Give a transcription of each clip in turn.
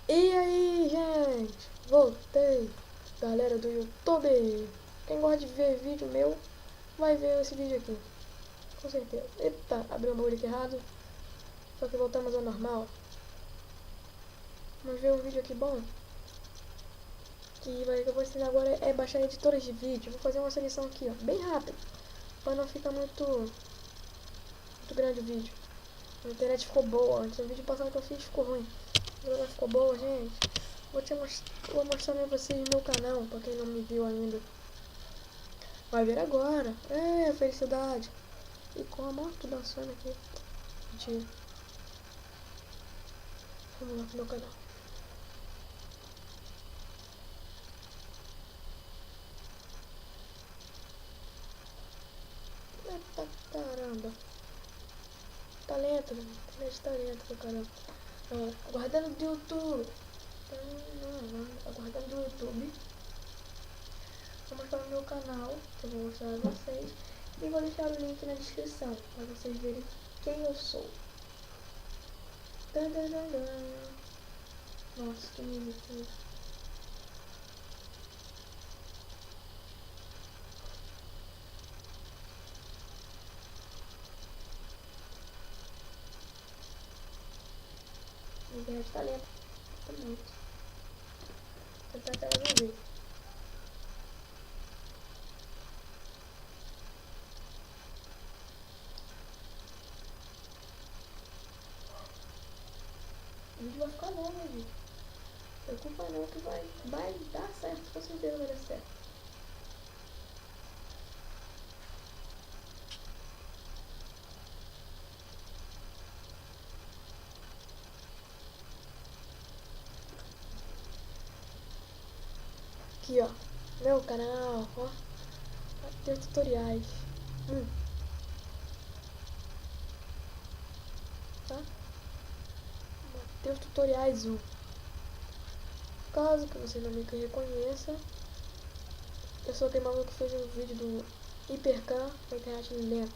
E aí, gente? Voltei, galera do YouTube. Quem gosta de ver vídeo meu, vai ver esse vídeo aqui, com certeza. Eita, abriu o bagulho aqui errado. Só que voltamos ao normal. Vamos ver um vídeo aqui bom. Que eu vou ensinar agora é baixar editores de vídeo. Vou fazer uma seleção aqui, ó, bem rápido, para não ficar muito grande o vídeo. A internet ficou boa. Antes o vídeo passado que eu fiz ficou ruim. Agora ficou boa, gente. Vou mostrar pra vocês no meu canal, pra quem não me viu ainda. Vai ver agora. É, felicidade. E como? Tô dançando aqui. Mentira. Vamos lá pro meu canal. Eita caramba. Tá lento, né? A internet tá lento pra caramba. Aguardando do YouTube. Aguardando do YouTube. Vou mostrar no meu canal, que eu vou mostrar a vocês. E vou deixar o link na descrição, para vocês verem quem eu sou. Nossa, que música. A internet tá lenta. Tá muito. Vou tentar resolver. O vídeo vai ficar longo, gente. Não se preocupa não que vai dar certo, com certeza vai dar certo. Aqui, ó. Meu canal, ó. Vai ter tutoriais. Tá? Mateus Tutoriais 1. Caso que você não me reconheça, eu sou aquele maluco que fez um vídeo do Hipercar com a internet lenta.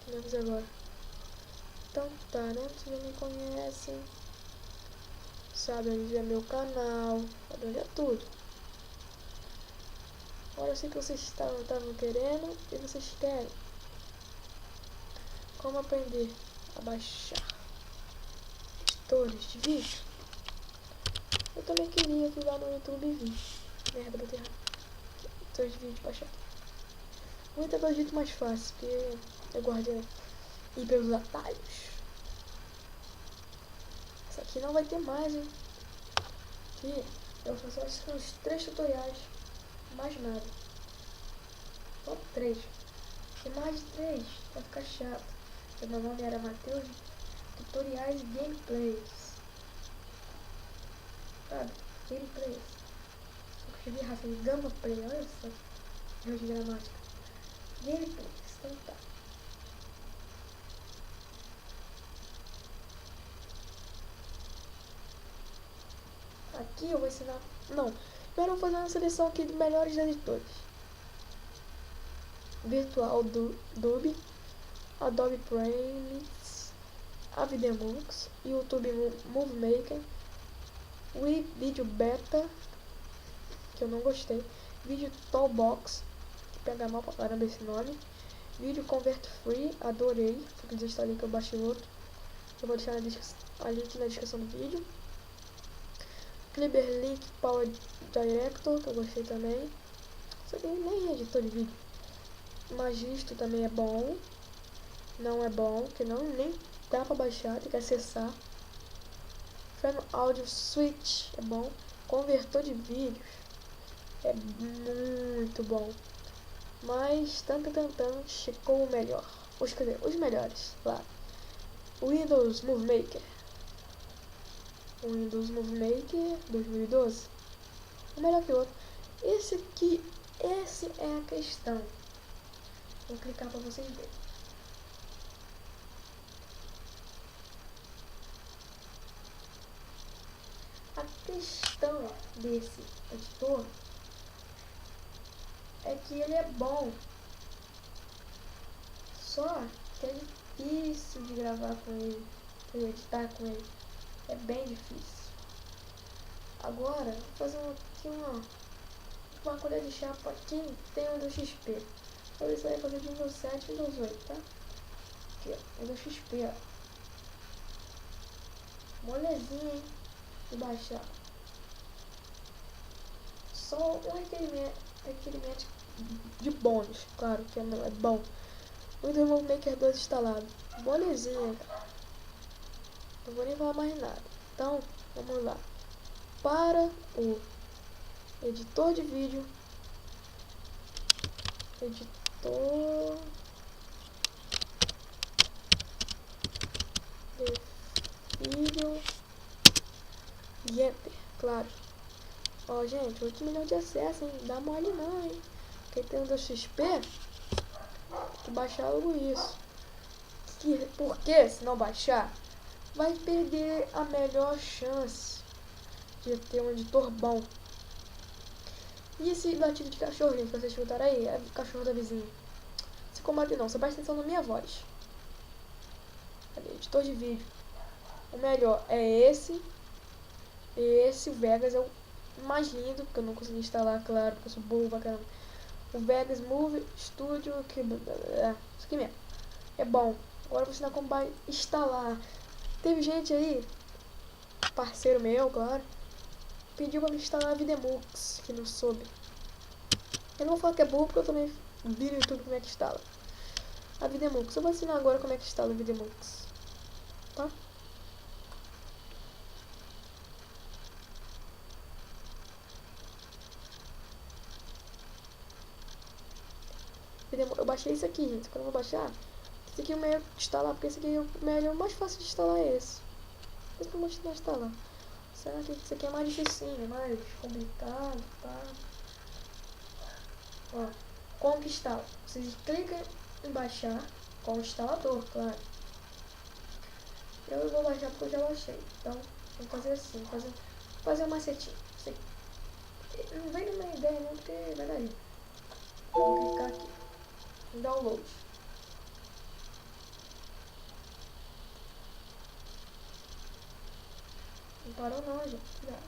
Que eu vou fazer agora. Então tá, né? Se não me conhecem, sabe onde é meu canal, sabe onde é tudo. Agora eu sei que vocês estavam querendo e vocês querem. Como aprender a baixar editores de vídeo? Eu também queria que lá no YouTube vi. Merda, botei errado. Editores de vídeo baixar. Vou tentar o jeito mais fácil, porque eu guardei ir pelos atalhos. Isso aqui não vai ter mais, hein? Aqui eu vou fazer uns 3 tutoriais. Mais nada. Só 3. Se mais de 3 vai ficar chato. Porque meu nome era Mateus Tutoriais e Gameplays. Sabe? Gameplays. Só que eu escrevi errado. Gama Play. Olha só. Erro de gramática. Gameplays. Então tá. Aqui eu vou ensinar. Não. Primeiro eu vou fazer uma seleção aqui de melhores editores. Virtual Dub, Adobe Premiere, Avidemux, YouTube Movie Maker, Video Beta, que eu não gostei, Video Toolbox, que pega mal pra caramba esse nome, Video Convert Free, adorei, foi que desinstalei que eu baixei outro, eu vou deixar a link na descrição do vídeo, Clipper Link Power Director, que eu gostei também, isso aqui nem é editor de vídeo. Magisto também é bom. Não é bom, que não nem dá pra baixar, tem que acessar. Frame Audio Switch é bom. Convertor de vídeos é muito bom. Mas chegou o melhor. Os melhores, claro. Windows Movie Maker. Windows Movie Maker 2012. O melhor que o outro. Esse aqui, essa é a questão. Vou clicar para vocês verem. A questão desse editor é que ele é bom, só que é difícil de gravar com ele, de editar com ele. É bem difícil. Agora, vou fazer aqui uma colher de chá para quem tem Windows XP. Eu isso aí fazer de Windows 7 e Windows 8, tá? Aqui, ó, Windows XP, ó. Molezinha, hein? De baixar. Só um requerimento de bônus, claro que não é bom. Windows Movie Maker 2 instalado. Molezinha, cara. Não vou nem falar mais nada. Então, vamos lá. Para o editor de vídeo, editor de vídeo e enter, claro. Ó, gente, 8 milhões de acessos, hein? Dá mole não, hein? Quem tem do XP, tem que baixar logo isso. Porque se não baixar, vai perder a melhor chance de ter um editor bom. E esse latido de cachorrinho que vocês escutaram aí, é o cachorro da vizinha. Se combate não, você presta atenção na minha voz. Cadê? Editor de vídeo. O melhor é esse. Esse, o Vegas, é o mais lindo, porque eu não consegui instalar, claro, porque eu sou burro pra caramba. O Vegas Movie Studio, que isso aqui mesmo. É bom. Agora você não como vai instalar. Teve gente aí, parceiro meu, claro, pediu pra me instalar a Videmux, que não soube. Eu não vou falar que é burro, porque eu também vi no YouTube como é que instala a Videmux. Eu vou ensinar agora como é que instala a Videmux, tá? Eu baixei isso aqui, gente. Quando eu vou baixar, esse aqui é o melhor de instalar, porque esse aqui é o melhor, mais fácil de instalar é esse. Por isso que eu vou te instalar. Será que esse aqui é mais difícil, mais complicado, tá? Ó, como que instala? Vocês clicam em baixar com o instalador, claro. Eu vou baixar porque eu já baixei. Então, vamos fazer assim, fazer um macetinho. Assim. Não vem numa ideia não, porque vai daí. Vou clicar aqui em download. Não parou não, gente. Cuidado.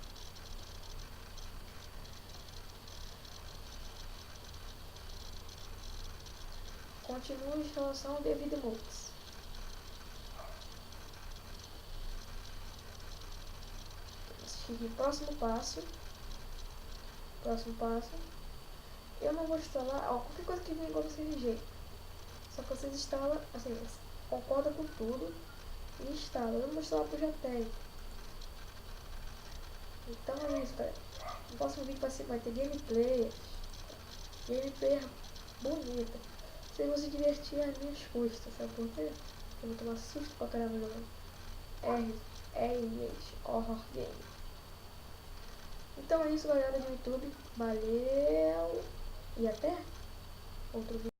Continua a instalação de Videmux. Aqui, próximo passo. Próximo passo. Eu não vou instalar, ó, qualquer coisa que venha igual você rejeita. Só que vocês instalam, assim, concorda com tudo e instala. Eu não vou instalar porque eu já tenho. Então é isso, galera. No próximo vídeo vai ter gameplay. Gameplay bonita. Vocês vão se divertir às minhas custas, sabe por quê? Eu vou tomar susto pra caramba jogando. Horror Game. Então é isso, galera do YouTube. Valeu! E até outro vídeo.